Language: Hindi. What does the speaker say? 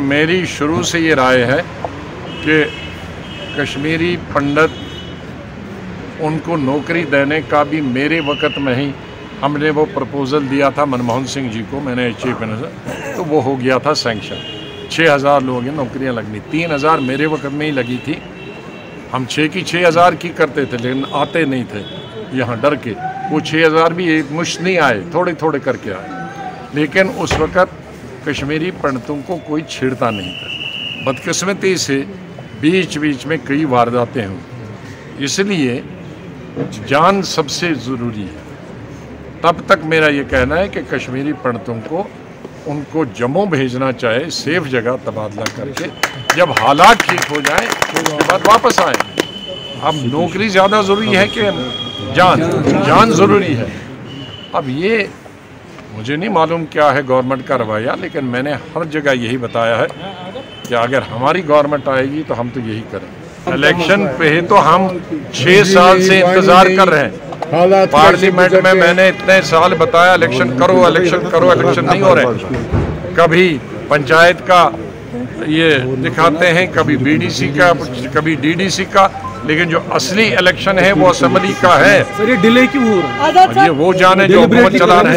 मेरी शुरू से ये राय है कि कश्मीरी पंडित उनको नौकरी देने का भी मेरे वक़्त में ही हमने वो प्रपोज़ल दिया था मनमोहन सिंह जी को, मैंने चीफ मिनिस्टर, तो वो हो गया था सैंक्शन। 6000 लोगों की नौकरियां लगनी, 3000 मेरे वक़्त में ही लगी थी। हम 6 की 6000 की करते थे, लेकिन आते नहीं थे यहाँ डर के। वो 6000 भी एक मुश्त नहीं आए, थोड़े थोड़े करके आए। लेकिन उस वक़्त कश्मीरी पंडितों को कोई छेड़ता नहीं था। बदकिस्मती से बीच बीच में कई वारदातें हुई, इसलिए जान सबसे ज़रूरी है। तब तक मेरा ये कहना है कि कश्मीरी पंडितों को उनको जम्मू भेजना चाहे, सेफ जगह तबादला करके, जब हालात ठीक हो जाएं उसके बाद वापस आए। अब नौकरी ज़्यादा ज़रूरी है कि जान ज़रूरी है। अब ये मुझे नहीं मालूम क्या है गवर्नमेंट का रवैया, लेकिन मैंने हर जगह यही बताया है कि अगर हमारी गवर्नमेंट आएगी तो हम तो यही करें। इलेक्शन पे तो हम 6 साल से इंतज़ार कर रहे हैं। पार्लियामेंट में मैंने इतने साल बताया इलेक्शन करो, इलेक्शन करो, इलेक्शन नहीं हो रहे। कभी पंचायत का ये दिखाते हैं, कभी बीडीसी का, कभी डीडीसी का, लेकिन जो असली इलेक्शन है वो असेंबली का है। सर ये डिले क्यों हो रहा है? ये वो जाने जो हुकूमत चला रहे हैं।